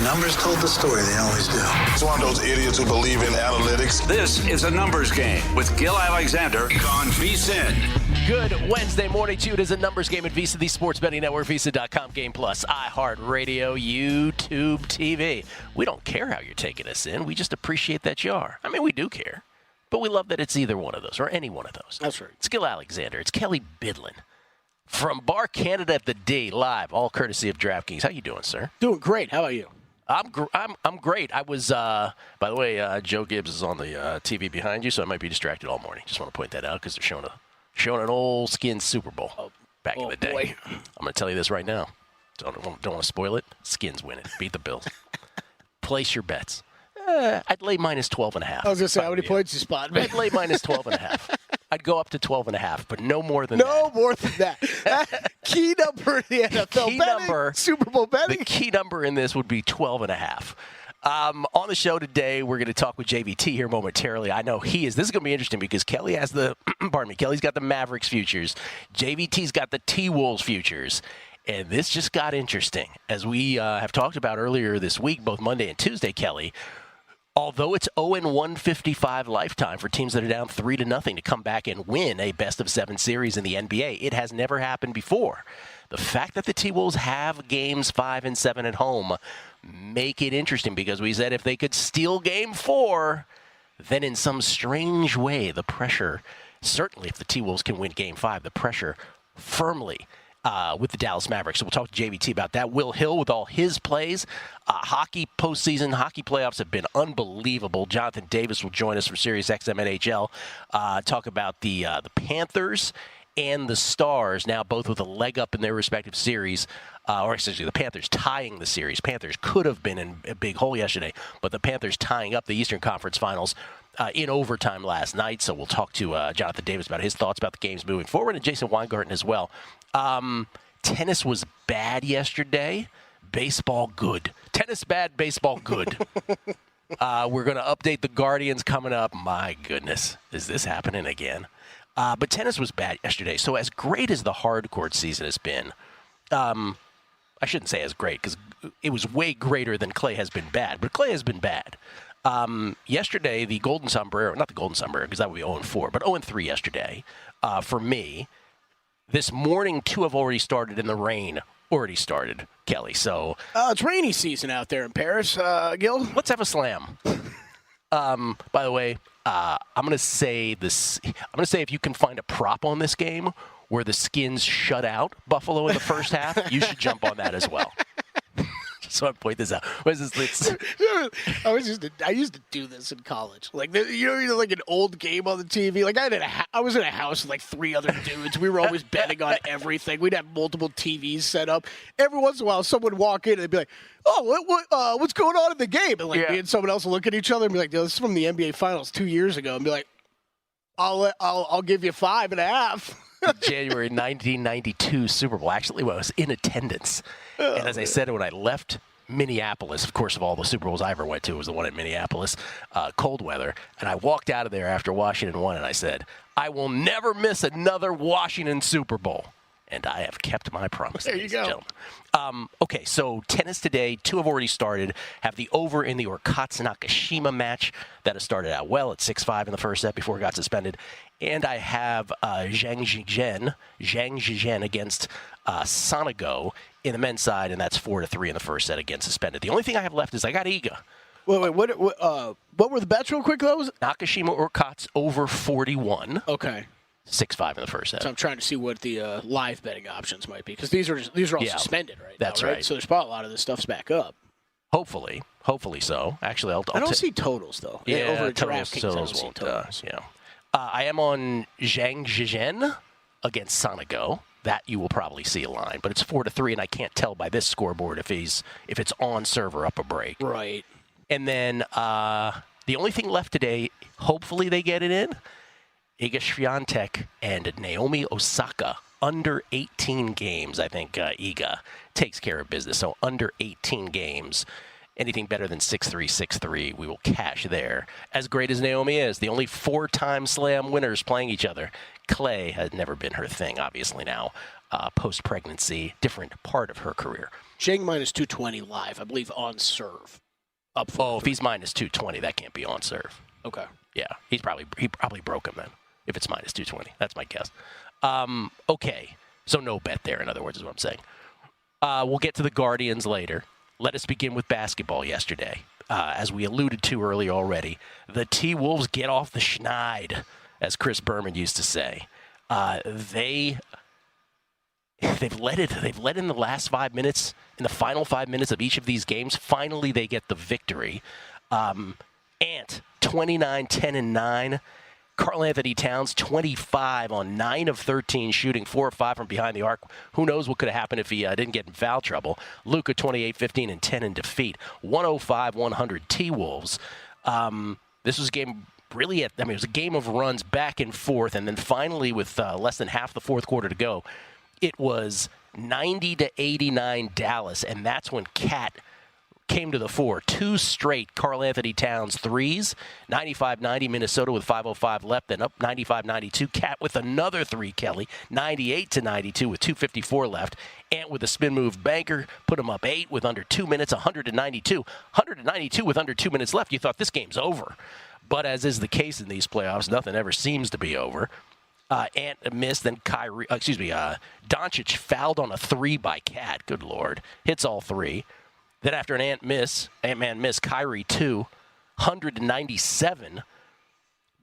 numbers told the story. They always do. It's one of those idiots who believe in analytics. This is a numbers game with Gill Alexander on VSiN. Good Wednesday morning to you. It is a numbers game at Visa, the sports betting network, Visa.com, Game Plus, iHeartRadio, YouTube TV. We don't care how you're taking us in. We just appreciate that you are. I mean, we do care, but we love that it's either one of those or any one of those. That's right. It's Gill Alexander. It's Kelley Bydlon from Bar Canada at the D, live, all courtesy of DraftKings. How you doing, sir? Doing great. How about you? I'm great. I was, by the way, Joe Gibbs is on the TV behind you, so I might be distracted all morning. Just want to point that out because they're showing an old Skins Super Bowl back in the day. Boy. I'm going to tell you this right now. Don't want to spoil it. Skins win it. Beat the Bills. Place your bets. I'd lay minus 12.5. I was going to say, how many points you spot, man? I'd lay minus 12.5. I'd go up to 12.5, but no more than that. No more than that. Key number in the NFL key betting, number, Super Bowl betting. The key number in this would be 12.5. On the show today, we're going to talk with JVT here momentarily. I know this is going to be interesting because Kelley has Kelley's got the Mavericks futures. JVT's got the T-Wolves futures. And this just got interesting. As we have talked about earlier this week, both Monday and Tuesday, Kelley, although it's 0-155 lifetime for teams that are down 3-0 to come back and win a best-of-7 series in the NBA, it has never happened before. The fact that the T-Wolves have games 5 and 7 at home make it interesting because we said if they could steal game 4, then in some strange way, the pressure, certainly if the T-Wolves can win game 5, the pressure firmly with the Dallas Mavericks. So we'll talk to JVT about that. Will Hill with all his plays. Hockey postseason, hockey playoffs have been unbelievable. Jonathan Davis will join us from SiriusXM NHL. Talk about the Panthers and the Stars, now both with a leg up in their respective series. Or essentially the Panthers tying the series. Panthers could have been in a big hole yesterday, but the Panthers tying up the Eastern Conference Finals in overtime last night. So we'll talk to Jonathan Davis about his thoughts about the games moving forward, and Jason Weingarten as well. Tennis was bad yesterday. Baseball good. Tennis bad, baseball good. We're going to update the Guardians coming up. My goodness, is this happening again? But tennis was bad yesterday. So as great as the hard court season has been, I shouldn't say as great because it was way greater than clay has been bad, but clay has been bad. Yesterday, the Golden Sombrero, not the Golden Sombrero because that would be 0-4, but 0-3 yesterday for me. This morning, 2 have already started in the rain. Already started, Kelley. So it's rainy season out there in Paris, Gill. Let's have a slam. By the way, I'm going to say this. I'm going to say if you can find a prop on this game where the Skins shut out Buffalo in the first half, you should jump on that as well. So I point this out. What is this? I used to do this in college. Like like an old game on the TV. Like I was in a house with like 3 other dudes. We were always betting on everything. We'd have multiple TVs set up. Every once in a while, someone would walk in and they'd be like, "Oh, what's going on in the game?" And me and someone else would look at each other and be like, "This is from the NBA Finals 2 years ago," and be like, "I'll give you 5.5." January 1992 Super Bowl. Actually, I was in attendance. And as I said, when I left Minneapolis, of course, of all the Super Bowls I ever went to, was the one in Minneapolis, cold weather. And I walked out of there after Washington won, and I said, I will never miss another Washington Super Bowl. And I have kept my promise. There you go. Okay, so tennis today, 2 have already started. Have the over in the Orkatz-Nakashima match that has started out well at 6-5 in the first set before it got suspended. And I have Zhang Zhizhen against Sonego in the men's side, and that's 4-3 in the first set against suspended. The only thing I have left is I got Iga. Wait, what were the bets real quick, though? Nakashima Orkatz over 41. Okay. 6-5 in the first set. So I'm trying to see what the live betting options might be, because these are all suspended right that's now, right? right. So there's probably a lot of this stuff's back up. Hopefully so. Actually, I don't see totals though. Yeah, over totals won't. I am on Zhang Zhizhen against Sonego. That you will probably see a line, but it's 4-3, and I can't tell by this scoreboard if it's on serve or up a break. Right. And then the only thing left today, hopefully they get it in. Iga Swiatek and Naomi Osaka under 18 games. I think Iga takes care of business. So under 18 games, anything better than 6-3, 6-3, we will cash there. As great as Naomi is, the only 4-time slam winners playing each other. Clay has never been her thing, obviously now. Post-pregnancy, different part of her career. Chang minus 220 live, I believe, on serve. Up Oh, if he's minus 220, that can't be on serve. Okay. Yeah, he probably broke him then. If it's minus 220, that's my guess. Okay, so no bet there. In other words, is what I'm saying. We'll get to the Guardians later. Let us begin with basketball yesterday. As we alluded to earlier already, the T-Wolves get off the schneid, as Chris Berman used to say. They've led it. They've led in the last 5 minutes, in the final 5 minutes of each of these games. Finally, they get the victory. Ant, 29, 10, and 9. Karl Anthony Towns, 25 on 9 of 13, shooting 4 of 5 from behind the arc. Who knows what could have happened if he didn't get in foul trouble. Luka, 28, 15, and 10 in defeat. 105-100 T-Wolves. This was a game really, it was a game of runs back and forth, and then finally with less than half the fourth quarter to go, it was 90-89 Dallas, and that's when Cat came to the fore. 2 straight Karl Anthony Towns threes. 95-90 Minnesota with 5:05 left, then up 95-92. Cat with another 3, Kelley. 98-92 with 2:54 left. Ant with a spin move banker put him up 8 with under 2 minutes. 192 with under 2 minutes left. You thought this game's over. But as is the case in these playoffs, nothing ever seems to be over. Ant missed, then Doncic fouled on a 3 by Cat. Good Lord. Hits all 3. Then after an Ant-Man miss, Kyrie 2, 197.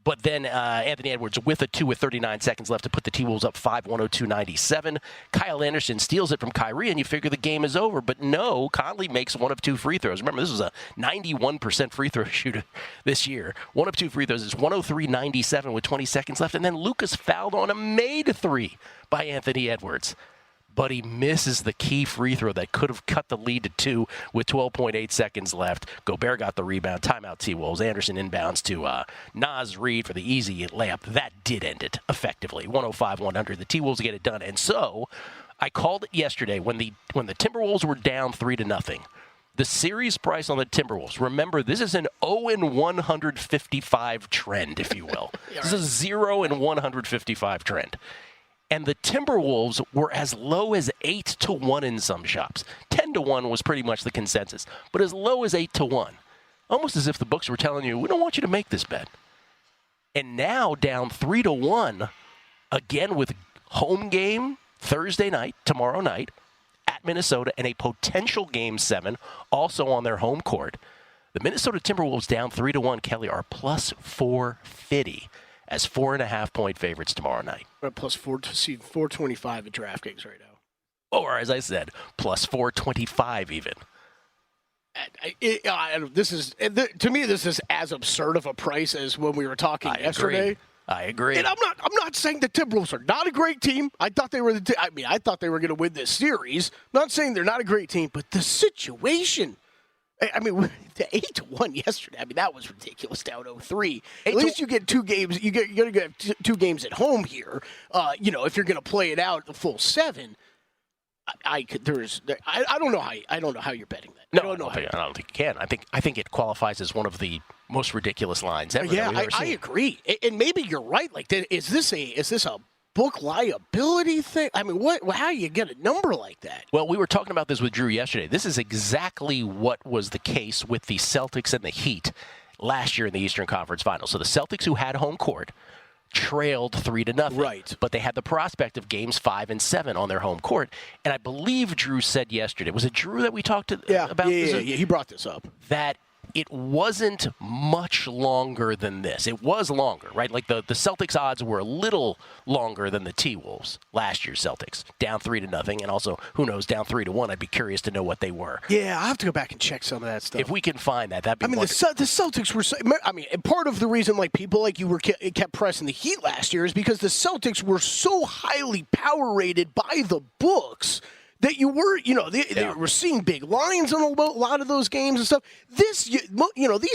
But then Anthony Edwards with a 2 with 39 seconds left to put the T-Wolves up 5, 102-97. Kyle Anderson steals it from Kyrie, and you figure the game is over. But no, Conley makes 1 of 2 free throws. Remember, this was a 91% free throw shooter this year. 1 of 2 free throws is 103-97 with 20 seconds left. And then Lucas fouled on a made 3 by Anthony Edwards. But he misses the key free throw that could have cut the lead to 2 with 12.8 seconds left. Gobert got the rebound. Timeout T-Wolves. Anderson inbounds to Naz Reid for the easy layup. That did end it effectively. 105-100. The T-Wolves get it done. And so I called it yesterday when the Timberwolves were down 3-0. The series price on the Timberwolves. Remember, this is an 0-155 trend, if you will. This is a 0-155 trend. And the Timberwolves were as low as 8-1 in some shops. 10-1 was pretty much the consensus, but as low as 8-1. Almost as if the books were telling you, we don't want you to make this bet. And now down 3-1, again with home game Thursday night, tomorrow night, at Minnesota, and a potential Game 7 also on their home court. The Minnesota Timberwolves down 3-1, Kelley, are plus 450. As 4.5-point favorites tomorrow night. Plus 425 at DraftKings right now. Or, as I said, plus 425 even. To me, this is as absurd of a price as when we were talking yesterday. I agree. And I'm not saying the Timberwolves are not a great team. I thought they were I thought they were going to win this series. Not saying they're not a great team, but the situation. I mean, the 8-1 yesterday. I mean, that was ridiculous. Down 0-3. At least you get 2 games. You're going to get 2 games at home here. If you're going to play it out the full 7, I don't know how. I don't know how you're betting that. No, I don't think you can. I think it qualifies as one of the most ridiculous lines ever. Yeah, I agree. And maybe you're right. Like, is this a book liability thing? I mean, how do you get a number like that? Well, we were talking about this with Drew yesterday. This is exactly what was the case with the Celtics and the Heat last year in the Eastern Conference Finals. So the Celtics, who had home court, trailed 3-0. Right. But they had the prospect of games 5 and 7 on their home court. And I believe Drew said yesterday, was it Drew that we talked about this? Yeah, he brought this up. That it wasn't much longer than this. It was longer, right? Like the Celtics odds were a little longer than the T-Wolves, last year's Celtics, down 3-0, and also, who knows, down 3-1. I'd be curious to know what they were. Yeah, I'll have to go back and check some of that stuff. If we can find that, that'd be wonderful. The Celtics were, and part of the reason like people like you were kept pressing the Heat last year is because the Celtics were so highly power rated by the books that you were, they were seeing big lines on a lot of those games and stuff. These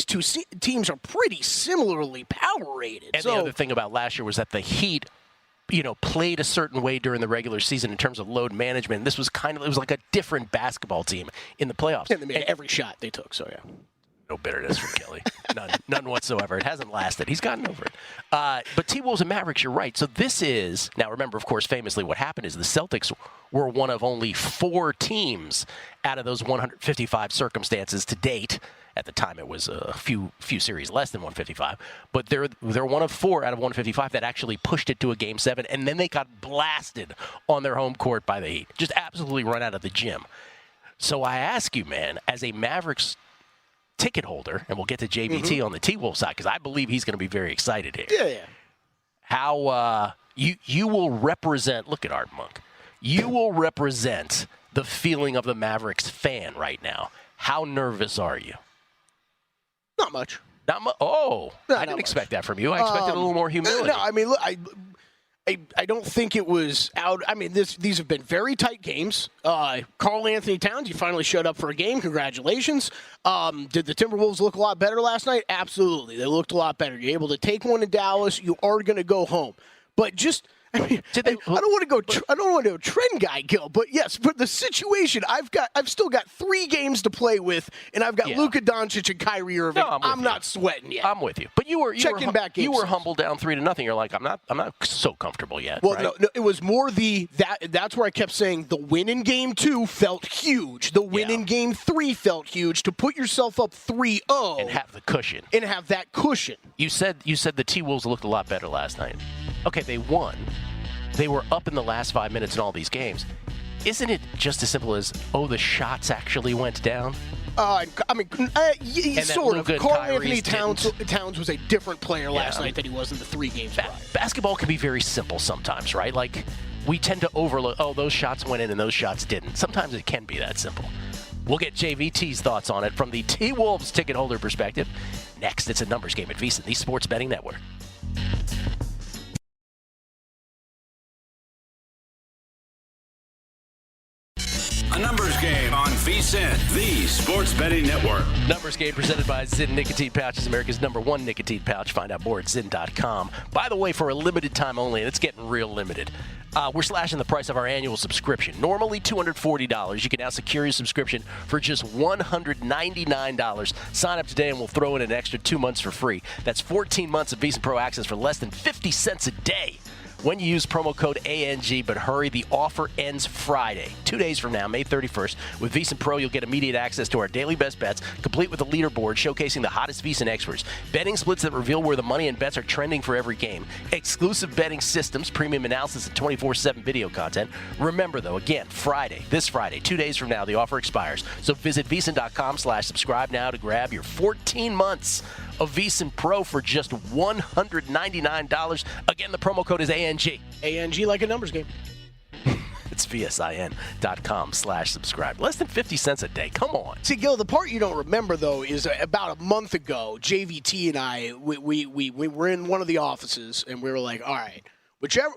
2 teams are pretty similarly power rated. And the other thing about last year was that the Heat, played a certain way during the regular season in terms of load management. This was it was like a different basketball team in the playoffs. And they made every shot they took, so yeah. No bitterness from Kelley. None whatsoever. It hasn't lasted. He's gotten over it. But T-Wolves and Mavericks, you're right. So this is, now remember, of course, famously what happened is the Celtics were one of only 4 teams out of those 155 circumstances to date. At the time, it was a few series less than 155. But they're one of 4 out of 155 that actually pushed it to a Game 7, and then they got blasted on their home court by the Heat. Just absolutely run out of the gym. So I ask you, man, as a Mavericks ticket holder, and we'll get to JVT on the T-Wolves side, because I believe he's going to be very excited here. Yeah. How you will represent, look at Art Monk, you will represent the feeling of the Mavericks fan right now. How nervous are you? Not much. Not much. Oh, I didn't expect that from you. I expected a little more humility. No, I mean, look, I don't think it was out. I mean, these have been very tight games. Karl Anthony Towns, you finally showed up for a game. Congratulations. Did the Timberwolves look a lot better last night? Absolutely. They looked a lot better. You're able to take one in Dallas. You are going to go home. But just, I mean, I don't want to go trend guy, Gill, but yes, but the situation, I've still got 3 games to play with, and I've got Luka Doncic and Kyrie Irving. No, I'm not sweating yet. I'm with you. But you were humble down 3-0. You're like, I'm not so comfortable yet. Well, right? no, it was more that's where I kept saying the win in Game 2 felt huge. The win in Game 3 felt huge. To put yourself up 3-0 and have the cushion. And have that cushion. You said the T-Wolves looked a lot better last night. Okay, they won. They were up in the last 5 minutes in all these games. Isn't it just as simple as, the shots actually went down? Sort of. Karl Anthony Towns was a different player last night than he was in the 3 games prior. Basketball can be very simple sometimes, right? Like, we tend to overlook, those shots went in and those shots didn't. Sometimes it can be that simple. We'll get JVT's thoughts on it from the T-Wolves ticket holder perspective. Next, it's a numbers game at VSiN, the Sports Betting Network. A numbers game on VSiN, the Sports Betting Network. Numbers game presented by Zyn Nicotine Pouches, America's #1 nicotine pouch. Find out more at Zyn.com. By the way, for a limited time only, and it's getting real limited, we're slashing the price of our annual subscription. Normally $240. You can now secure your subscription for just $199. Sign up today and we'll throw in an extra 2 months for free. That's 14 months of VSiN Pro access for less than 50 cents a day when you use promo code ANG, but hurry, the offer ends Friday, 2 days from now, May 31st. With VSiN Pro, you'll get immediate access to our daily best bets, complete with a leaderboard showcasing the hottest VSiN experts, betting splits that reveal where the money and bets are trending for every game, exclusive betting systems, premium analysis, and 24/7 video content. Remember, though, again, this Friday, 2 days from now, the offer expires. So visit VSiN.com/subscribe now to grab your 14 months of VSiN Pro for just $199. Again, the promo code is ANG. ANG like a numbers game. It's VSIN.com/subscribe. Less than 50 cents a day. Come on. See, Gil, the part you don't remember, though, is about a month ago, JVT and I, we were in one of the offices, and we were like, all right,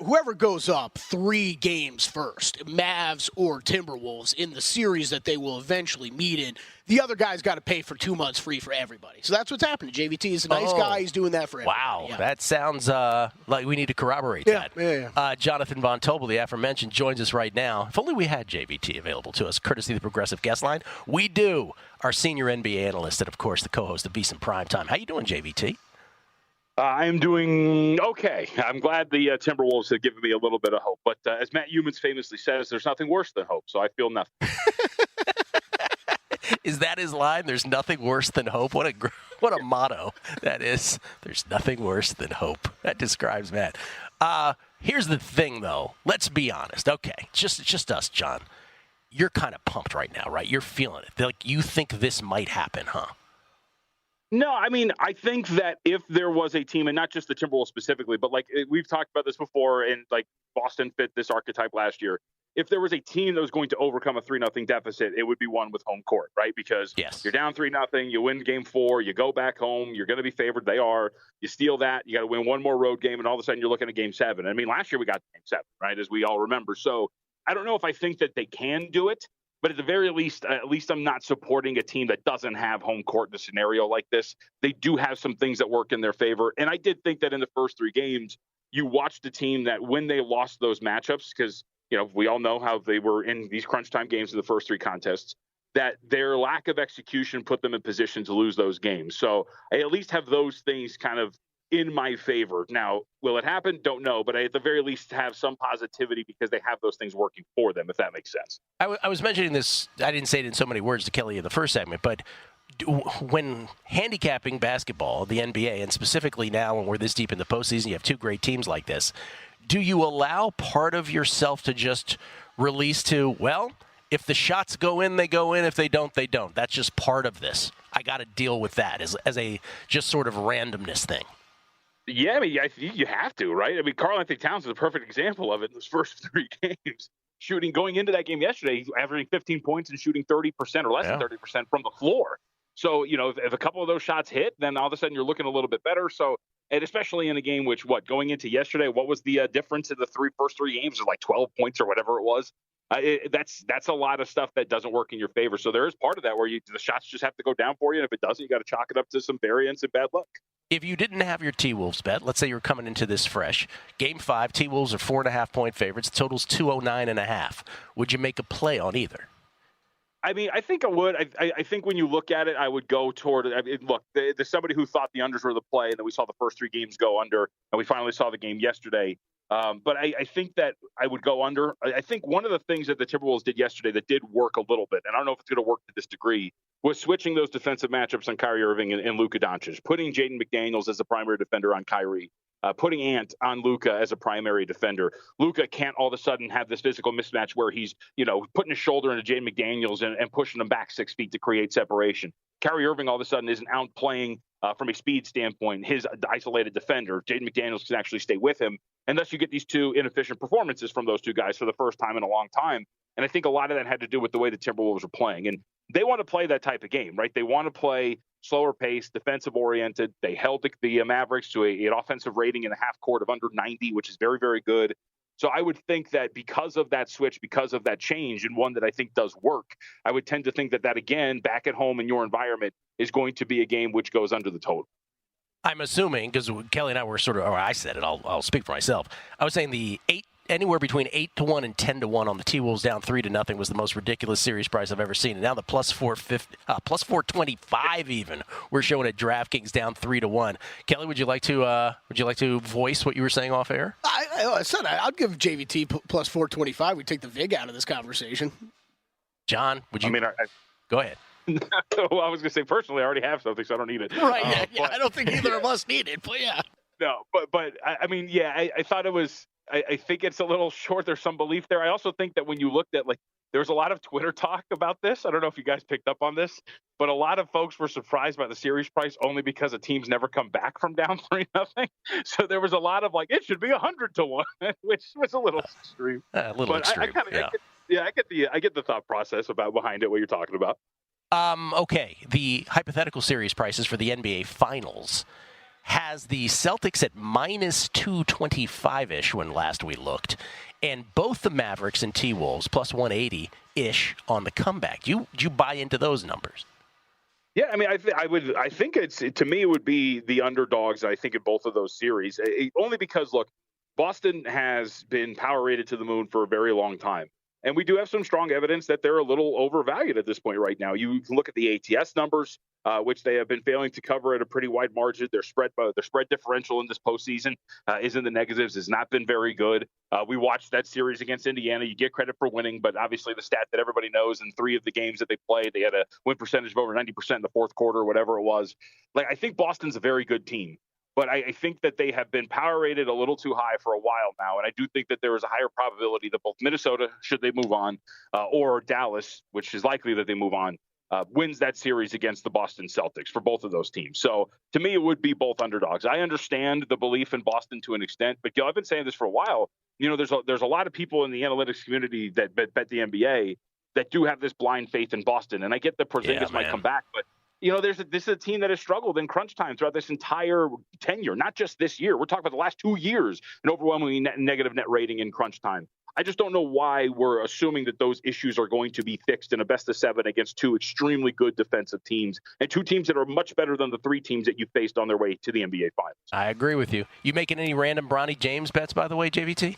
whoever goes up 3 games first, Mavs or Timberwolves, in the series that they will eventually meet in, the other guy's got to pay for 2 months free for everybody. So that's what's happening. JVT is a nice guy. He's doing that for everybody. Wow. Yeah. That sounds like we need to corroborate that. Yeah. Jonathan Von Tobel, the aforementioned, joins us right now. If only we had JVT available to us, courtesy of the Progressive Guest Line. We do. Our senior NBA analyst and, of course, the co-host of VSiN Primetime. How you doing, JVT? I'm doing okay. I'm glad the Timberwolves have given me a little bit of hope. But as Matt Humans famously says, there's nothing worse than hope, so I feel nothing. Is that his line? There's nothing worse than hope. What a motto that is. There's nothing worse than hope. That describes Matt. Here's the thing, though. Let's be honest. Okay, just us, John. You're kind of pumped right now, right? You're feeling it. Like, you think this might happen, huh? No, I mean, I think that if there was a team, and not just the Timberwolves specifically, but like we've talked about this before, and like Boston fit this archetype last year. If there was a team that was going to overcome a 3-0 deficit, it would be one with home court, right? Because you're down 3-0, you win game 4, you go back home, you're going to be favored. They are. You steal that, you got to win one more road game, and all of a sudden you're looking at game 7. I mean, last year we got game 7, right, as we all remember. So I don't know if I think that they can do it, but at the very least, I'm not supporting a team that doesn't have home court in a scenario like this. They do have some things that work in their favor. And I did think that in the first 3 games, you watched a team that when they lost those matchups, because we all know how they were in these crunch time games in the first 3 contests. that their lack of execution put them in position to lose those games. So I at least have those things kind of in my favor. Now, will it happen? Don't know, but I at the very least have some positivity because they have those things working for them, if that makes sense. I was mentioning this, I didn't say it in so many words to Kelley in the first segment, but when handicapping basketball, the NBA, and specifically now when we're this deep in the postseason, you have two great teams like this, do you allow part of yourself to just release to, well, if the shots go in, they go in. If they don't, they don't. That's just part of this. I got to deal with that as a just sort of randomness thing. Yeah, I mean, you have to, right? I mean, Karl-Anthony Towns is a perfect example of it in those first 3 games. Going into that game yesterday, he's averaging 15 points and shooting 30% or less than 30% from the floor. So, if a couple of those shots hit, then all of a sudden you're looking a little bit better. So, and especially in a game which, going into yesterday, what was the difference in the first three games? It was like 12 points or whatever it was. That's a lot of stuff that doesn't work in your favor. So there is part of that where the shots just have to go down for you. And if it doesn't, you got to chalk it up to some variance and bad luck. If you didn't have your T-Wolves bet, let's say you're coming into this fresh, Game 5, T-Wolves are 4.5-point favorites, total's 209.5. Would you make a play on either? I mean, I think I would. I think when you look at it, I would go toward it. I mean, look, there's somebody who thought the unders were the play, and then we saw the first 3 games go under, and we finally saw the game yesterday. But I think that I would go under. I think one of the things that the Timberwolves did yesterday that did work a little bit, and I don't know if it's going to work to this degree, was switching those defensive matchups on Kyrie Irving and Luka Doncic, putting Jaden McDaniels as the primary defender on Kyrie, putting Ant on Luka as a primary defender. Luka can't all of a sudden have this physical mismatch where he's, putting his shoulder into Jaden McDaniels and pushing him back 6 feet to create separation. Kyrie Irving all of a sudden isn't outplaying from a speed standpoint his isolated defender. Jaden McDaniels can actually stay with him. And thus you get these 2 inefficient performances from those 2 guys for the first time in a long time. And I think a lot of that had to do with the way the Timberwolves were playing. And they want to play that type of game, right? They want to play slower pace, defensive-oriented. They held the Mavericks to an offensive rating in the half court of under 90, which is very, very good. So I would think that because of that switch, because of that change, and one that I think does work, I would tend to think that again, back at home in your environment, is going to be a game which goes under the total. I'm assuming, because Kelley and I were I said it, I'll speak for myself. I was saying anywhere between 8-1 and 10-1 on the T-Wolves down 3-0 was the most ridiculous series price I've ever seen. And now the plus 425 even we're showing at DraftKings down 3-1. Kelley, would you like to voice what you were saying off air? I said I'd give JVT plus 425. We'd take the VIG out of this conversation. John, would you? I mean, go ahead. Well, I was going to say, personally, I already have something, so I don't need it. Right, yeah, I don't think either of us need it, but yeah. No, but I mean, yeah, I thought it was, I think it's a little short. There's some belief there. I also think that when you looked at, there was a lot of Twitter talk about this. I don't know if you guys picked up on this, but a lot of folks were surprised by the series price only because the teams never come back from down 3-0. So there was a lot of it should be 100-1, which was a little extreme. A little extreme. I get the thought process behind it, what you're talking about. Okay, the hypothetical series prices for the NBA Finals has the Celtics at minus 225-ish when last we looked, and both the Mavericks and T-Wolves plus 180-ish on the comeback. Do you buy into those numbers? Yeah, I mean, I think to me, it would be the underdogs, I think, in both of those series, only because, look, Boston has been power rated to the moon for a very long time. And we do have some strong evidence that they're a little overvalued at this point right now. You can look at the ATS numbers, which they have been failing to cover at a pretty wide margin. Their spread differential in this postseason is in the negatives, has not been very good. We watched that series against Indiana. You get credit for winning, but obviously the stat that everybody knows in 3 of the games that they played, they had a win percentage of over 90% in the fourth quarter, whatever it was. I think Boston's a very good team. But I think that they have been power rated a little too high for a while now. And I do think that there is a higher probability that both Minnesota, should they move on, or Dallas, which is likely that they move on, wins that series against the Boston Celtics for both of those teams. So to me, it would be both underdogs. I understand the belief in Boston to an extent, but I've been saying this for a while. There's a lot of people in the analytics community that bet the NBA that do have this blind faith in Boston. And I get that Porzingis might come back, but this is a team that has struggled in crunch time throughout this entire tenure, not just this year. We're talking about the last 2 years, an overwhelmingly negative net rating in crunch time. I just don't know why we're assuming that those issues are going to be fixed in a best-of-7 against 2 extremely good defensive teams and 2 teams that are much better than the 3 teams that you faced on their way to the NBA Finals. I agree with you. You making any random Bronny James bets, by the way, JVT?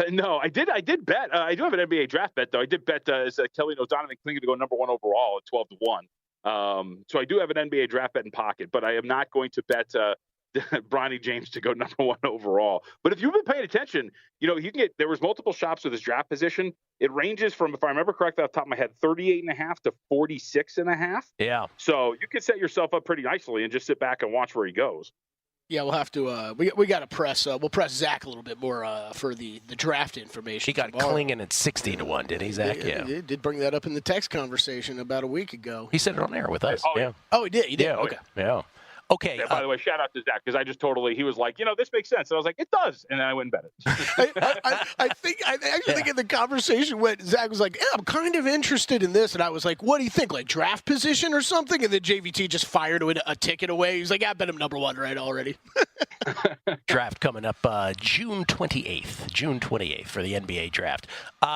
No, I did bet. I do have an NBA draft bet though. I did bet Kelley and Donovan Clingan to go number 1 overall at 12-1. So I do have an NBA draft bet in pocket, but I am not going to bet Bronny James to go number 1 overall. But if you've been paying attention, you can get, there was multiple shops with his draft position. It ranges from, if I remember correctly off the top of my head, 38.5 to 46.5. Yeah. So you can set yourself up pretty nicely and just sit back and watch where he goes. Yeah, we'll have to. We got to press. We'll press Zach a little bit more for the draft information. He got Clingan at 60-1, did he, Zach? Yeah, he did bring that up in the text conversation about a week ago. He said it on air with us. Oh, yeah. Oh, he did. He did. Yeah. Okay. Yeah. Okay. Yeah, by the way, shout out to Zach because I just he was like, this makes sense. And I was like, it does. And then I went and bet it. I think in the conversation when Zach was like, I'm kind of interested in this. And I was like, what do you think? Like draft position or something? And then JVT just fired a ticket away. He's like, I bet him number 1 right already. Draft coming up June 28th for the NBA draft.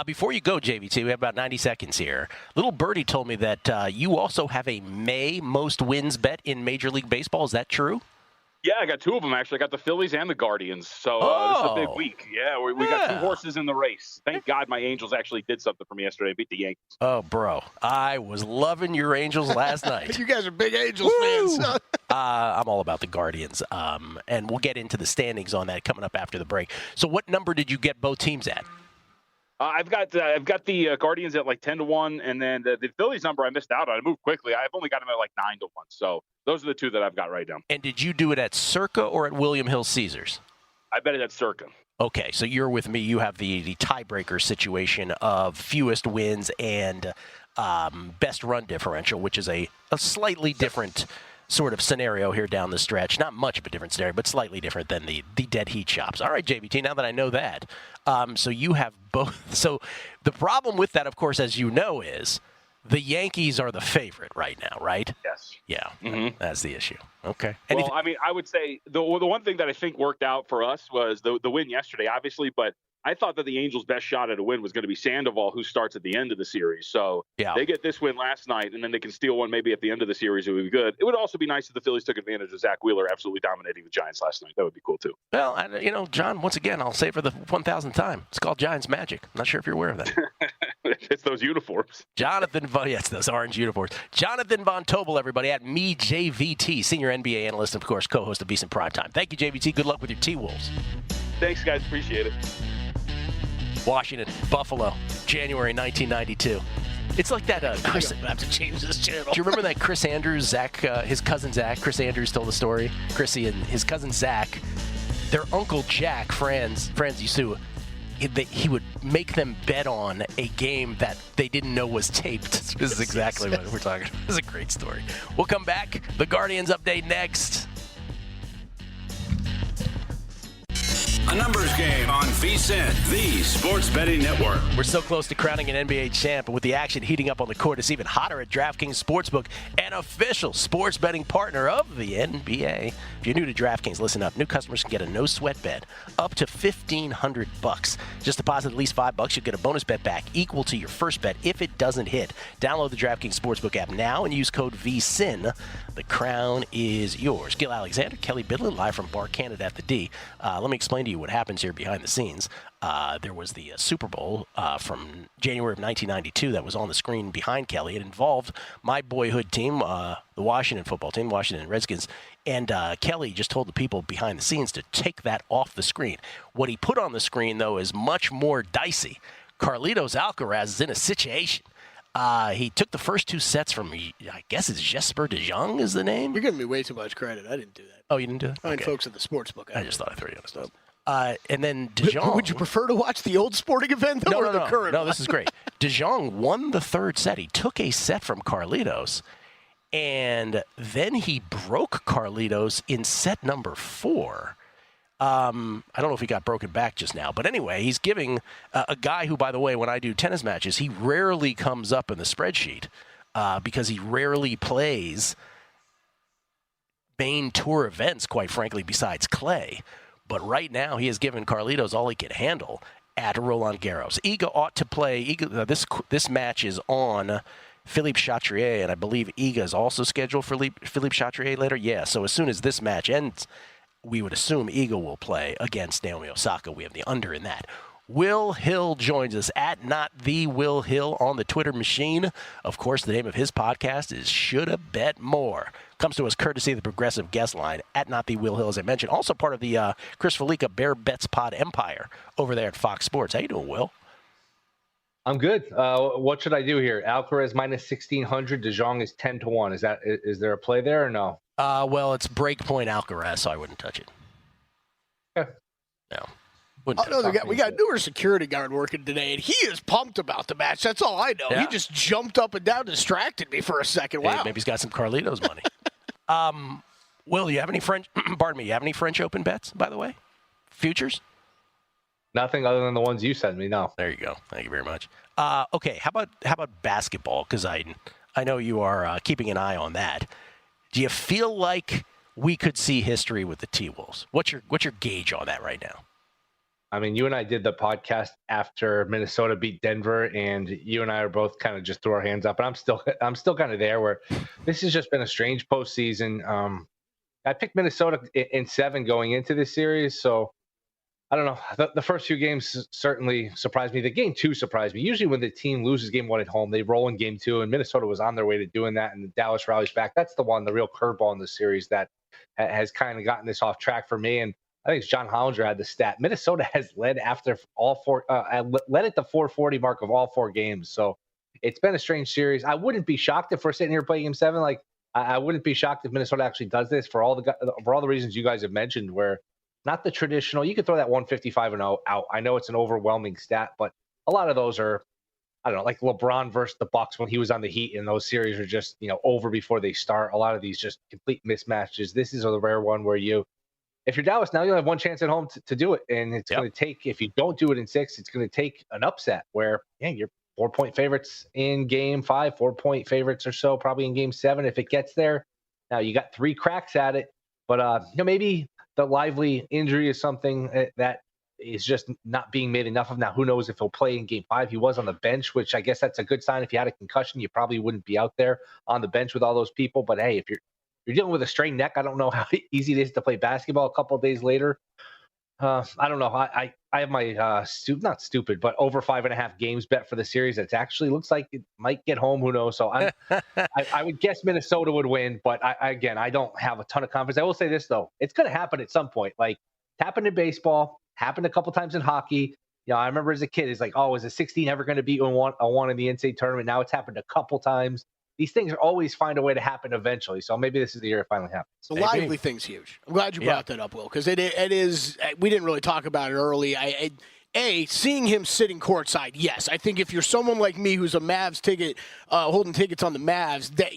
Before you go, JVT, we have about 90 seconds here. Little Birdie told me that you also have a May most wins bet in Major League Baseball. Is that true? Yeah, I got 2 of them, actually. I got the Phillies and the Guardians. So this is a big week. Yeah, we got 2 horses in the race. Thank God my Angels actually did something for me yesterday. Beat the Yankees. Oh, bro. I was loving your Angels last night. You guys are big Angels fans. I'm all about the Guardians. And we'll get into the standings on that coming up after the break. So what number did you get both teams at? I've got the Guardians at like 10-1, and then the Phillies number I missed out on. I moved quickly. I've only got them at like 9-1. So those are the 2 that I've got right now. And did you do it at Circa or at William Hill Caesars? I bet it at Circa. Okay, so you're with me. You have the tiebreaker situation of fewest wins and best run differential, which is a slightly different sort of scenario here down the stretch. Not much of a different scenario, but slightly different than the dead heat shops. All right, JVT, now that I know that. So you have both. So the problem with that, of course, as you know, is the Yankees are the favorite right now, right? Yes. Yeah, That's the issue. Okay. Well, I mean, I would say the one thing that I think worked out for us was the win yesterday, obviously, but I thought that the Angels' best shot at a win was going to be Sandoval, who starts at the end of the series. So they get this win last night, and then they can steal one maybe at the end of the series. It would be good. It would also be nice if the Phillies took advantage of Zach Wheeler absolutely dominating the Giants last night. That would be cool, too. Well, John, once again, I'll say for the 1,000th time, it's called Giants Magic. I'm not sure if you're aware of that. It's those uniforms. Yes, those orange uniforms. Jonathan Von Tobel, everybody, at JVT, senior NBA analyst, and, of course, co-host of Beast in Primetime. Thank you, JVT. Good luck with your T-Wolves. Thanks, guys. Appreciate it. Washington, Buffalo, January 1992. It's like that Chris. I'm gonna have to change this channel. Do you remember that Chris Andrews, Zach, his cousin Zach? Chris Andrews told the story. Chrissy and his cousin Zach, their uncle Jack, Franz used to. He would make them bet on a game that they didn't know was taped. This is exactly what we're talking about. This is a great story. We'll come back. The Guardians update next. A numbers game on VSiN, the sports betting network. We're so close to crowning an NBA champ, and with the action heating up on the court, it's even hotter at DraftKings Sportsbook, an official sports betting partner of the NBA. If you're new to DraftKings, listen up. New customers can get a no-sweat bet up to $1,500. Just deposit at least $5. You'll get a bonus bet back equal to your first bet if it doesn't hit. Download the DraftKings Sportsbook app now and use code VSiN. The crown is yours. Gill Alexander, Kelley Bydlon, live from Bar Canada at the D. Let me explain to you what happens here behind the scenes. There was the Super Bowl from January of 1992 that was on the screen behind Kelley. It involved my boyhood team, the Washington football team, Washington Redskins, and Kelley just told the people behind the scenes to take that off the screen. What he put on the screen, though, is much more dicey. Carlitos Alcaraz is in a situation. He took the first 2 sets from, I guess it's Jesper de Jong is the name? You're giving me way too much credit. I didn't do that. Oh, you didn't do that? Fine, folks at the sportsbook. I just thought I'd throw you on the stuff. And then De Jong. Would you prefer to watch the old sporting event though, or the current? No, this is great. De Jong won the 3rd set. He took a set from Carlitos, and then he broke Carlitos in set number 4. I don't know if he got broken back just now, but anyway, he's giving a guy who, by the way, when I do tennis matches, he rarely comes up in the spreadsheet because he rarely plays main tour events, quite frankly, besides clay. But right now, he has given Carlitos all he can handle at Roland Garros. Iga ought to play. This match is on Philippe Chatrier, and I believe Iga is also scheduled for Philippe Chatrier later. Yeah, so as soon as this match ends, we would assume Iga will play against Naomi Osaka. We have the under in that. Will Hill joins us at Not The Will Hill on the Twitter machine. Of course, the name of his podcast is Shoulda Bet More. Comes to us courtesy of the Progressive Guest Line at Not The Will Hill, as I mentioned. Also part of the Chris Felica Bear Bets Pod Empire over there at Fox Sports. How you doing, Will? I'm good. What should I do here? Alcaraz minus 1,600. De Jong is 10-1. Is there a play there or no? Well, it's breakpoint Alcaraz, so I wouldn't touch it. Okay. No. We got a newer security guard working today, and he is pumped about the match. That's all I know. Yeah. He just jumped up and down, distracted me for a second. Wow. Hey, maybe he's got some Carlitos money. Will, you have any French? Pardon me. You have any French Open bets, by the way? Futures? Nothing other than the ones you sent me. No. There you go. Thank you very much. Okay. How about basketball? Because I know you are keeping an eye on that. Do you feel like we could see history with the T-Wolves? What's your gauge on that right now? I mean, you and I did the podcast after Minnesota beat Denver, and you and I are both kind of just threw our hands up. And I'm still kind of there where this has just been a strange postseason. I picked Minnesota in 7 going into this series, so I don't know. The first few games certainly surprised me. The game 2 surprised me. Usually when the team loses game 1 at home, they roll in game 2, and Minnesota was on their way to doing that, and Dallas rallies back. That's the real curveball in the series that has kind of gotten this off track for me. And I think John Hollinger had the stat. Minnesota has led after led at the 440 mark of all 4 games. So it's been a strange series. I wouldn't be shocked if we're sitting here playing game 7. Like I wouldn't be shocked if Minnesota actually does this for all the reasons you guys have mentioned, where not the traditional. You could throw that 155-0 out. I know it's an overwhelming stat, but a lot of those are, I don't know, like LeBron versus the Bucks when he was on the Heat, and those series are just over before they start. A lot of these just complete mismatches. This is a rare one where if you're Dallas now, you'll have one chance at home to do it, and it's going to take. If you don't do it in 6, it's going to take an upset where you're 4-point favorites in game 5, 4-point favorites or so probably in game 7 if it gets there. Now you got 3 cracks at it, but maybe the Lively injury is something that is just not being made enough of. Now, who knows if he'll play in game 5? He was on the bench, which I guess that's a good sign. If you had a concussion, you probably wouldn't be out there on the bench with all those people. But hey, if you're dealing with a strained neck, I don't know how easy it is to play basketball a couple of days later. I don't know. I have my not stupid, but over 5.5 games bet for the series. It actually looks like it might get home. Who knows? So I would guess Minnesota would win, but I don't have a ton of confidence. I will say this though, it's going to happen at some point. Like it happened in baseball, happened a couple times in hockey. I remember as a kid, it's like, oh, is a 16 ever going to beat a one in the NCAA tournament? Now it's happened a couple times. These things always find a way to happen eventually. So maybe this is the year it finally happens. The Lively thing's huge. I'm glad you brought that up, Will, because it is. We didn't really talk about it early. Seeing him sitting courtside, yes. I think if you're someone like me who's a Mavs ticket, holding tickets on the Mavs, that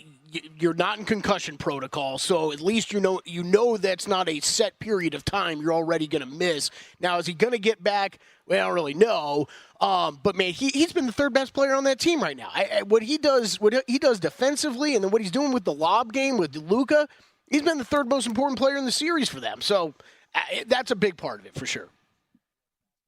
you're not in concussion protocol, so at least you know that's not a set period of time you're already going to miss. Now, is he going to get back? Well, I don't really know. But man, he's been the 3rd best player on that team right now. What he does defensively, and then what he's doing with the lob game with Luka, he's been the 3rd most important player in the series for them. So that's a big part of it for sure.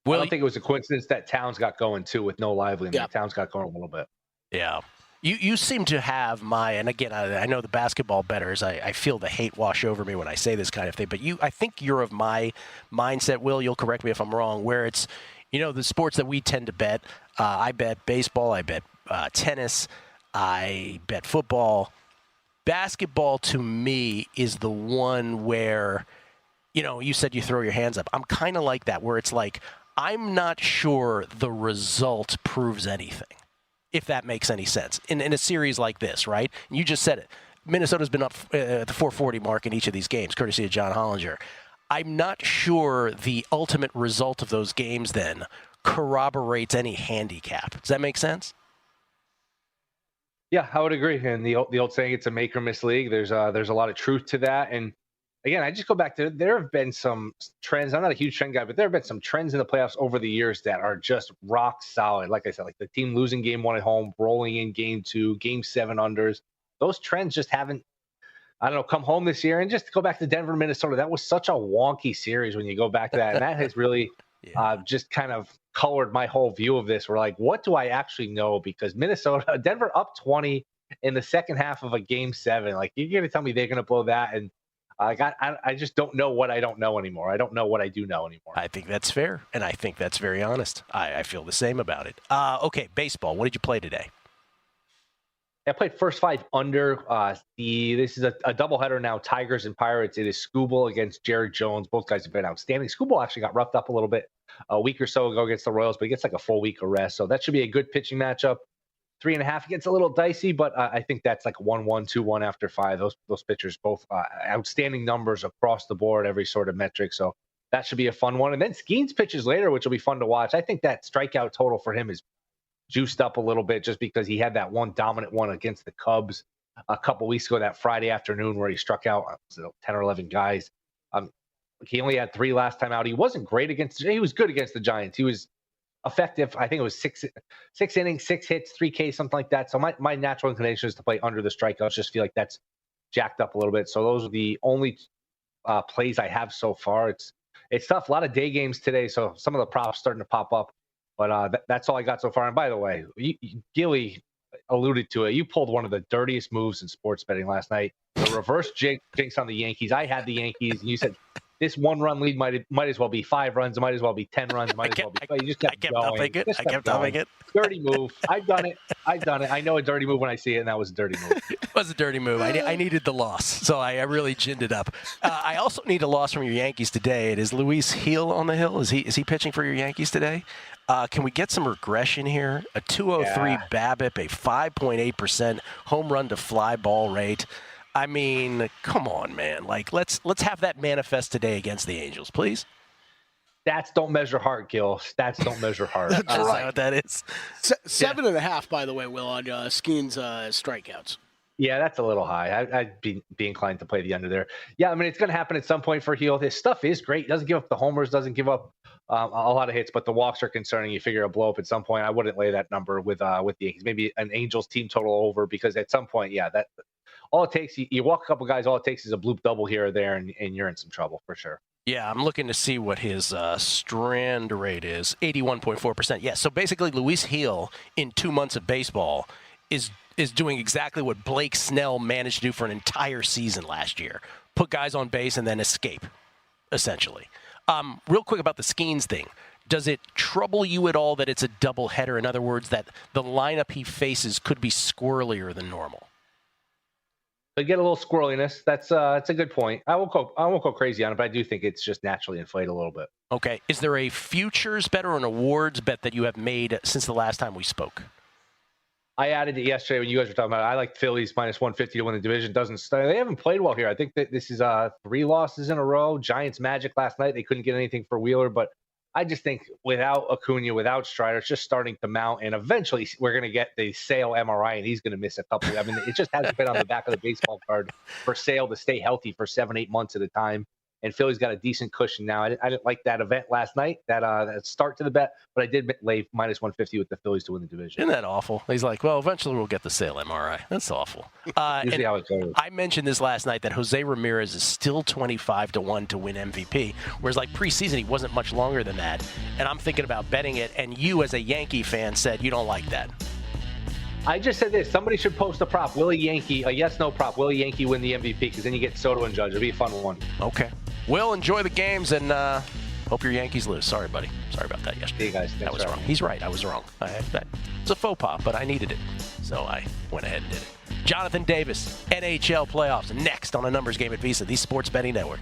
I don't think it was a coincidence that Towns got going too with no Lively. Towns got going a little bit. Yeah. You seem to have and again, I know the basketball bettors, I feel the hate wash over me when I say this kind of thing, but I think you're of my mindset, Will, you'll correct me if I'm wrong, where it's, the sports that we tend to bet, I bet baseball, I bet tennis, I bet football. Basketball to me is the one where, you said you throw your hands up. I'm kind of like that, where it's like, I'm not sure the result proves anything, if that makes any sense, in a series like this, right? You just said it. Minnesota's been up at the 440 mark in each of these games, courtesy of John Hollinger. I'm not sure the ultimate result of those games then corroborates any handicap. Does that make sense? Yeah, I would agree. And the old saying, it's a make or miss league. There's a lot of truth to that. And again, I just go back to, there have been some trends. I'm not a huge trend guy, but there have been some trends in the playoffs over the years that are just rock solid. Like I said, like the team losing game 1 at home, rolling in game 2, game 7 unders. Those trends just haven't, come home this year. And just to go back to Denver, Minnesota, that was such a wonky series when you go back to that. And that has really just kind of colored my whole view of this. We're like, what do I actually know? Because Denver up 20 in the second half of a game 7. Like, you're going to tell me they're going to blow that? And I just don't know what I don't know anymore. I don't know what I do know anymore. I think that's fair, and I think that's very honest. I feel the same about it. Okay, baseball. What did you play today? I played first 5 under. This is a doubleheader now. Tigers and Pirates. It is Skubal against Jared Jones. Both guys have been outstanding. Skubal actually got roughed up a little bit a week or so ago against the Royals, but he gets like a full week of rest. So that should be a good pitching matchup. 3.5 gets a little dicey, but I think that's like 1-1, 2-1 after 5. Those pitchers both outstanding numbers across the board, every sort of metric. So that should be a fun one. And then Skeens pitches later, which will be fun to watch. I think that strikeout total for him is juiced up a little bit just because he had that one dominant one against the Cubs a couple weeks ago, that Friday afternoon where he struck out 10 or 11 guys. He only had 3 last time out. He wasn't great he was good against the Giants. He was effective. I think it was six innings, 6 hits, 3 Ks, something like that. So my natural inclination is to play under the strikeouts. Just feel like that's jacked up a little bit. So those are the only plays I have so far. It's tough. A lot of day games today, so some of the props starting to pop up. But that's all I got so far. And by the way, Gilly alluded to it. You pulled one of the dirtiest moves in sports betting last night. The reverse jinx on the Yankees. I had the Yankees, and you said this 1-run lead might as well be 5 runs. It might as well be 10 runs. It might as well be. You just kept going. I kept upping it. Dirty move. I've done it. I know a dirty move when I see it, and that was a dirty move. It was a dirty move. I needed the loss, so I really ginned it up. I also need a loss from your Yankees today. It is Luis Gil on the hill. Is he pitching for your Yankees today? Can we get some regression here? A 203 BABIP, a 5.8% home run to fly ball rate. I mean, come on, man. Like, let's have that manifest today against the Angels, please. Stats don't measure heart, Gil. Stats don't measure heart. That's right. What that is. 7.5, by the way, Will, on Skeen's strikeouts. Yeah, that's a little high. I'd be inclined to play the under there. Yeah, I mean, it's going to happen at some point for Gil. His stuff is great. He doesn't give up the homers, doesn't give up a lot of hits, but the walks are concerning. You figure a blow up at some point. I wouldn't lay that number with the Yankees. Maybe an Angels team total over, because at some point, yeah, that all it takes, you walk a couple guys, all it takes is a bloop double here or there, and you're in some trouble for sure. Yeah, I'm looking to see what his strand rate is. 81.4%. Yeah, so basically Luis Gil in 2 months of baseball is doing exactly what Blake Snell managed to do for an entire season last year. Put guys on base and then escape, essentially. Real quick about the Skeens thing. Does it trouble you at all that it's a doubleheader? In other words, that the lineup he faces could be squirrelier than normal? They get a little squirreliness. That's a good point. I won't go crazy on it, but I do think it's just naturally inflated a little bit. Okay. Is there a futures bet or an awards bet that you have made since the last time we spoke? I added it yesterday when you guys were talking about it. I like Phillies minus 150 to win the division. They haven't played well here. I think that this is 3 losses in a row. Giants Magic last night. They couldn't get anything for Wheeler, but I just think without Acuna, without Strider, it's just starting to mount. And eventually we're going to get the Sale MRI, and he's going to miss a couple. I mean, it just hasn't been on the back of the baseball card for Sale to stay healthy for 7-8 months at a time. And Philly's got a decent cushion now. I didn't like that event last night, that start to the bet, but I did lay minus 150 with the Phillies to win the division. Isn't that awful? He's like, well, eventually we'll get the Sale MRI. That's awful. Usually how it goes. I mentioned this last night that Jose Ramirez is still 25-1 to win MVP, whereas like preseason he wasn't much longer than that. And I'm thinking about betting it, and you as a Yankee fan said you don't like that. I just said this. Somebody should post a prop. Will a Yankee, a yes/no prop, will a Yankee win the MVP? Because then you get Soto and Judge. It'll be a fun one. Okay. Will, enjoy the games, and hope your Yankees lose. Sorry, buddy. Sorry about that yesterday. See you guys. That was wrong. He's right. I was wrong. It's a faux pas, but I needed it. So I went ahead and did it. Jonathan Davis, NHL playoffs, next on a numbers game at Visa, the Sports Betting Network.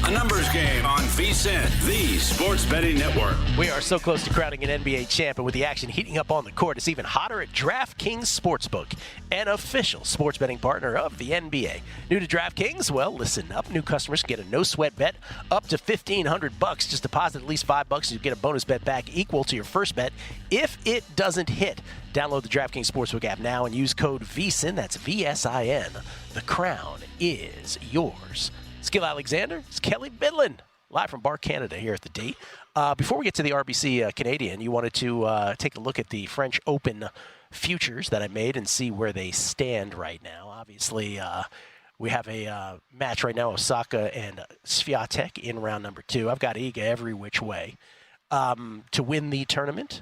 A numbers game on VSiN, the Sports Betting Network. We are so close to crowning an NBA champ, and with the action heating up on the court, it's even hotter at DraftKings Sportsbook, an official sports betting partner of the NBA. New to DraftKings? Well, listen up. New customers can get a no-sweat bet up to $1,500. Just deposit at least $5, and you get a bonus bet back equal to your first bet if it doesn't hit. Download the DraftKings Sportsbook app now and use code VSiN. That's VSIN. The crown is yours. Skill Alexander, it's Kelley Bydlon, live from Bar Canada here at the D. Before we get to the RBC Canadien, you wanted to take a look at the French Open futures that I made and see where they stand right now. Obviously, we have a match right now, Osaka and Swiatek in round number 2. I've got Iga every which way to win the tournament.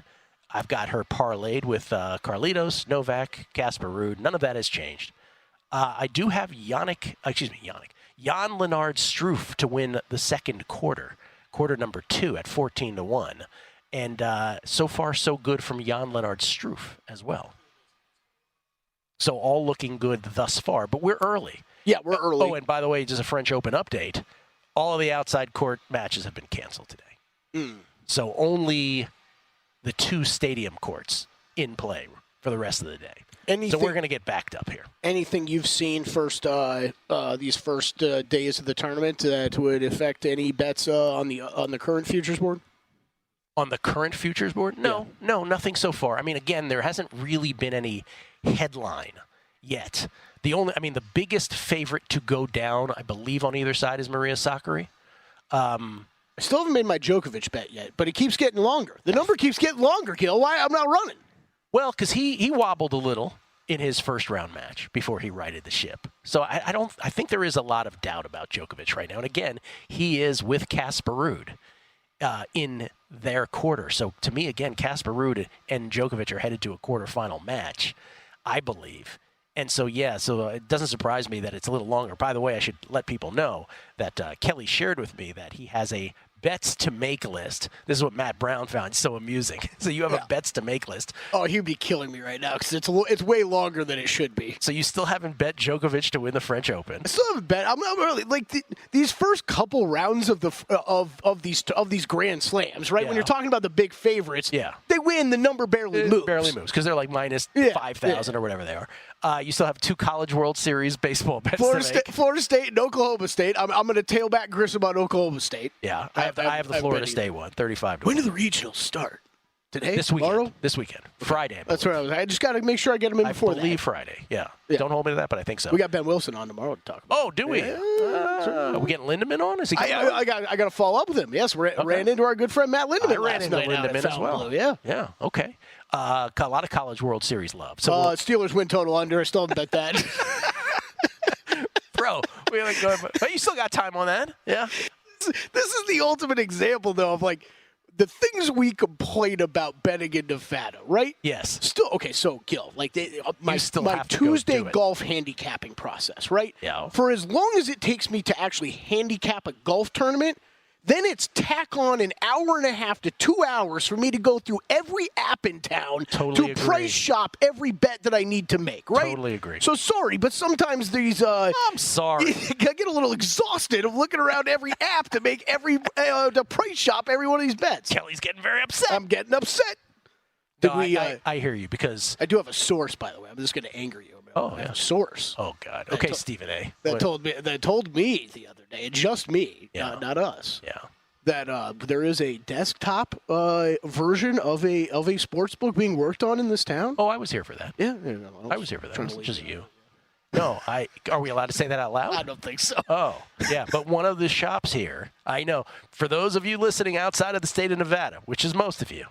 I've got her parlayed with Carlitos, Novak, Casper Ruud. None of that has changed. I do have Jan Lennard Struff to win the second quarter number 2 at 14-1. And so far, so good from Jan Lennard Struff as well. So all looking good thus far, but we're early. Yeah, we're early. Oh, and by the way, just a French Open update. All of the outside court matches have been canceled today. So only the 2 stadium courts in play for the rest of the day. So we're going to get backed up here. Anything you've seen these first days of the tournament that would affect any bets on the current futures board? On the current futures board? No, nothing so far. I mean, again, there hasn't really been any headline yet. The biggest favorite to go down, I believe, on either side is Maria Sakkari. I still haven't made my Djokovic bet yet, but it keeps getting longer. The number keeps getting longer, Gill. Why? I'm not running. Well, because he wobbled a little in his first round match before he righted the ship. So I think there is a lot of doubt about Djokovic right now. And again, he is with Casper Ruud in their quarter. So to me, again, Casper Ruud and Djokovic are headed to a quarterfinal match, I believe. And so, so it doesn't surprise me that it's a little longer. By the way, I should let people know that Kelley shared with me that he has a bets to make list. This is what Matt Brown found so amusing. So you have a bets to make list. Oh, he'd be killing me right now because it's way longer than it should be. So you still haven't bet Djokovic to win the French Open? I still haven't bet. I'm early. These first couple rounds of these Grand Slams, right? Yeah. When you're talking about the big favorites, they win. The number barely moves. Barely moves because they're like minus 5,000 or whatever they are. You still have 2 College World Series baseball bets to make. Florida State and Oklahoma State. I'm going to tail back Grissom on Oklahoma State. Yeah, I have the Florida State one, 35 to 1. When do the regionals start? Today? This weekend. Tomorrow? This weekend. Friday. That's where I just got to make sure I get them in before that. I believe Friday. Yeah. Don't hold me to that, but I think so. We got Ben Wilson on tomorrow to talk about. Oh, do we? Are we getting Lindemann on? Is he? I got to follow up with him. Yes, ran into our good friend Matt Lindemann. I ran into Lindemann as well. Yeah. Okay. A lot of College World Series love. So Steelers win total under. I still haven't bet that. Bro, but you still got time on that. Yeah. This is the ultimate example, though, of the things we complain about betting in Nevada, right? Yes. Still, okay, so, Gill, my Tuesday golf handicapping process, right? Yeah. For as long as it takes me to actually handicap a golf tournament, then it's tack on an hour and a half to 2 hours for me to go through every app in town to price shop every bet that I need to make, right? Totally agree. So sorry, but sometimes these I'm sorry. I get a little exhausted of looking around every app to make to price shop every one of these bets. Kelley's getting very upset. I'm getting upset. I hear you because I do have a source, by the way. I'm just going to anger you. Oh, I have a source. Oh God. Okay, Stephen A. That told me the other day, and just me, not us. Yeah. That there is a desktop version of a sports book being worked on in this town. Oh, I was here for that. Yeah, I was here for that. It wasn't just you. No, are we allowed to say that out loud? I don't think so. Oh, yeah, but one of the shops here, I know, for those of you listening outside of the state of Nevada, which is most of you,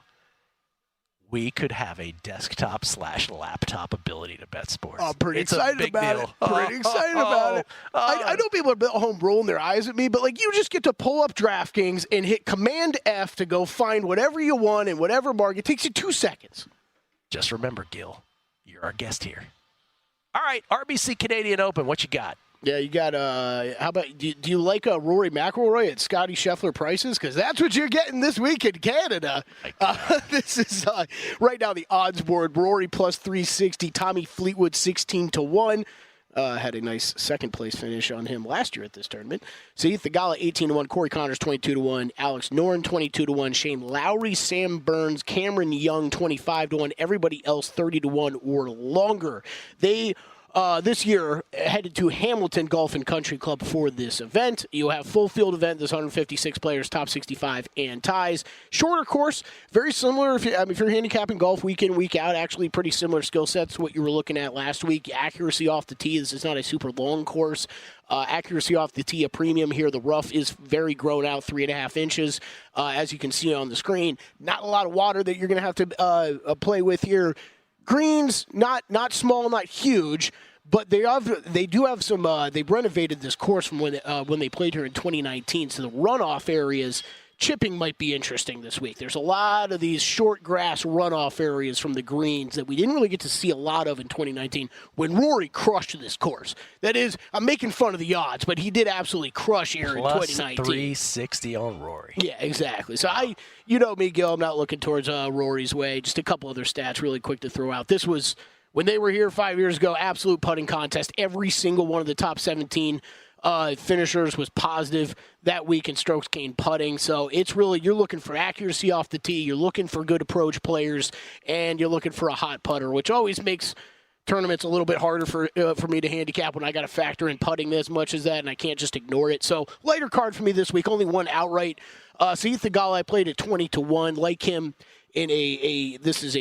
we could have a desktop/laptop ability to bet sports. I'm pretty excited about it. Pretty excited about it. I know people are at home rolling their eyes at me, but you just get to pull up DraftKings and hit Command F to go find whatever you want in whatever market. It takes you 2 seconds. Just remember, Gill, you're our guest here. All right, RBC Canadien Open, what you got? Yeah, you got, how about, do you like Rory McIlroy at Scotty Scheffler prices? Because that's what you're getting this week in Canada. This is, right now, the odds board. Rory plus 360, Tommy Fleetwood 16-1. Had a nice second-place finish on him last year at this tournament. Sahith Theegala 18-1, Corey Connors 22-1, Alex Noren 22-1, Shane Lowry, Sam Burns, Cameron Young 25-1, everybody else 30-1 or longer. They this year headed to Hamilton Golf and Country Club for this event. You have full field event. There's 156 players, top 65, and ties. Shorter course, very similar. If you're handicapping golf week in, week out, actually pretty similar skill sets to what you were looking at last week. Accuracy off the tee. This is not a super long course. Accuracy off the tee, a premium here. The rough is very grown out, 3.5 inches, as you can see on the screen. Not a lot of water that you're going to have to play with here. Greens, not small, not huge. But they do have some. They renovated this course from when they played here in 2019. So the runoff areas chipping might be interesting this week. There's a lot of these short grass runoff areas from the greens that we didn't really get to see a lot of in 2019 when Rory crushed this course. That is, I'm making fun of the odds, but he did absolutely crush here in 2019. 360 on Rory. Yeah, exactly. So you know me, Gill, I'm not looking towards Rory's way. Just a couple other stats really quick to throw out. This was, when they were here 5 years ago, absolute putting contest. Every single one of the top 17 finishers was positive that week in strokes gained putting. So it's really, you're looking for accuracy off the tee, you're looking for good approach players, and you're looking for a hot putter, which always makes tournaments a little bit harder for me to handicap when I got to factor in putting as much as that, and I can't just ignore it. So lighter card for me this week, only one outright. Sahith Theegala, I played at 20-1, like him in this is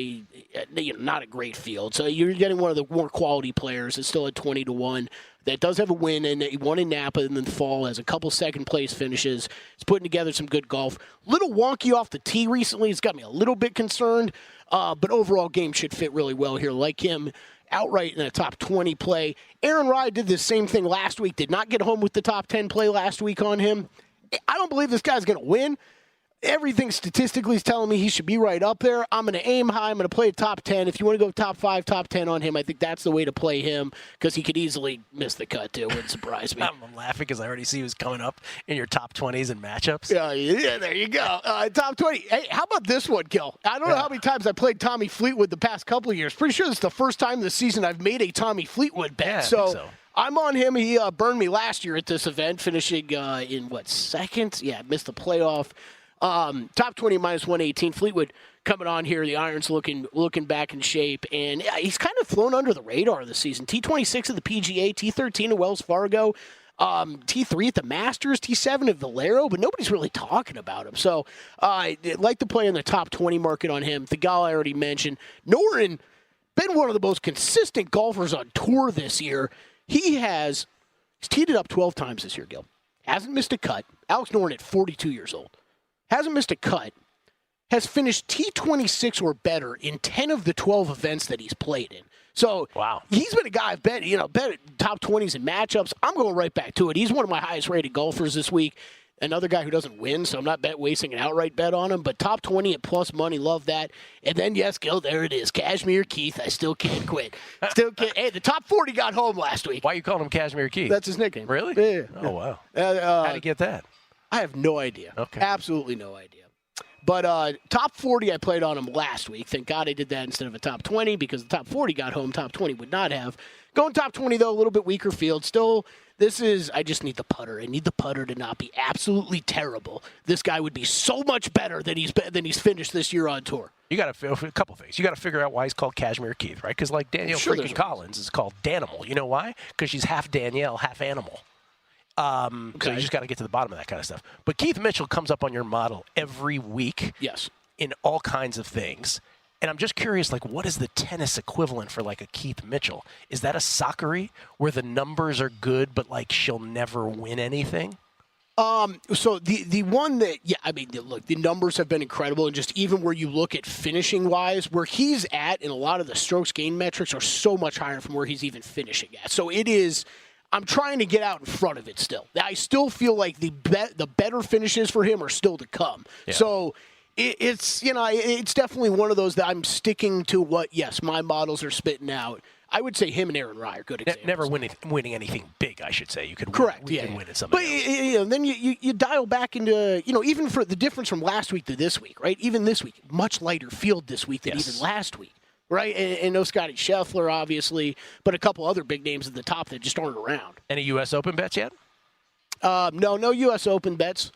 not a great field. So you're getting one of the more quality players. It's still at 20-1. That does have a win, and he won in Napa in the fall, has a couple second-place finishes. He's putting together some good golf. Little wonky off the tee recently. It's got me a little bit concerned, but overall game should fit really well here. Like him, outright in a top 20 play. Aaron Rai did the same thing last week. Did not get home with the top 10 play last week on him. I don't believe this guy's going to win. Everything statistically is telling me he should be right up there. I'm going to aim high. I'm going to play top 10. If you want to go top 5, top 10 on him, I think that's the way to play him because he could easily miss the cut, too. Wouldn't surprise me. I'm laughing because I already see who's coming up in your top 20s and matchups. Yeah, there you go. Top 20. Hey, how about this one, Gill? I don't know how many times I played Tommy Fleetwood the past couple of years. Pretty sure this is the first time this season I've made a Tommy Fleetwood bet. Yeah, I think so. I'm on him. He burned me last year at this event, finishing in, second? Yeah, missed the playoff. Top 20 minus 118. Fleetwood coming on here. The irons looking back in shape. And he's kind of flown under the radar this season. T26 at the PGA, T13 at Wells Fargo, T3 at the Masters, T7 at Valero, but nobody's really talking about him. So I like to play in the top 20 market on him. Theegala I already mentioned. Noren, been one of the most consistent golfers on tour this year. He's teed it up 12 times this year, Gill. Hasn't missed a cut. Alex Noren at 42 years old. Hasn't missed a cut, has finished T26 or better in 10 of the 12 events that he's played in. So wow. He's been a guy I've bet at top 20s in matchups. I'm going right back to it. He's one of my highest rated golfers this week. Another guy who doesn't win, so I'm not wasting an outright bet on him. But top 20 at plus money, love that. And then, yes, Gil, there it is. Kashmir Keith, I still can't quit. Hey, the top 40 got home last week. Why are you calling him Kashmir Keith? That's his nickname. Really? Yeah. Oh, wow. How'd you get that? I have no idea. Okay. Absolutely no idea. But top 40, I played on him last week. Thank God I did that instead of a top 20 because the top 40 got home. Top 20 would not have. Going top 20, though, a little bit weaker field. Still, I just need the putter. I need the putter to not be absolutely terrible. This guy would be so much better than he's finished this year on tour. You got to a couple things. You got to figure out why he's called Kashmir Keith, right? Because like Danielle freaking Collins is called Danimal. You know why? Because she's half Danielle, half animal. So you just got to get to the bottom of that kind of stuff. But Keith Mitchell comes up on your model every week. Yes. In all kinds of things. And I'm just curious, what is the tennis equivalent for, a Keith Mitchell? Is that a Sakari where the numbers are good, but, she'll never win anything? So the one that, look, the numbers have been incredible, and just even where you look at finishing-wise, where he's at in a lot of the strokes gain metrics are so much higher from where he's even finishing at. So it is... I'm trying to get out in front of it still. I still feel like the better finishes for him are still to come. Yeah. So it's definitely one of those that I'm sticking to what, yes, my models are spitting out. I would say him and Aaron Rai are good examples. Never winning anything big, I should say. You could correct, win at something else. But then you dial back into, even for the difference from last week to this week, right? Even this week, much lighter field this week than even last week. Right, and no Scotty Scheffler, obviously, but a couple other big names at the top that just aren't around. Any U.S. Open bets yet? No U.S. Open bets.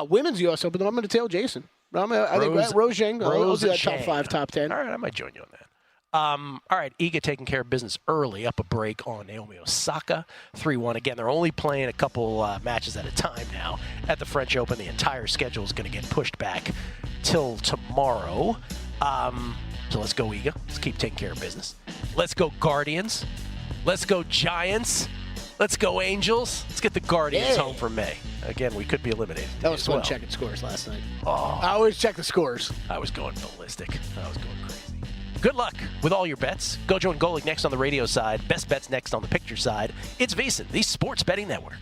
Women's U.S. Open, though, I'm going to tail Jason. I think Rose Zhang. I'll do that top 5, top 10. All right, I might join you on that. All right, Iga taking care of business early, up a break on Naomi Osaka, 3-1. Again, they're only playing a couple matches at a time now at the French Open. The entire schedule is going to get pushed back till tomorrow. So let's go, Iga. Let's keep taking care of business. Let's go, Guardians. Let's go, Giants. Let's go, Angels. Let's get the Guardians home for May. Again, we could be eliminated. That was fun checking scores last night. Oh, I always check the scores. I was going ballistic. I was going crazy. Good luck with all your bets. Gojo and Golic next on the radio side. Best bets next on the picture side. It's VSiN, the Sports Betting Network.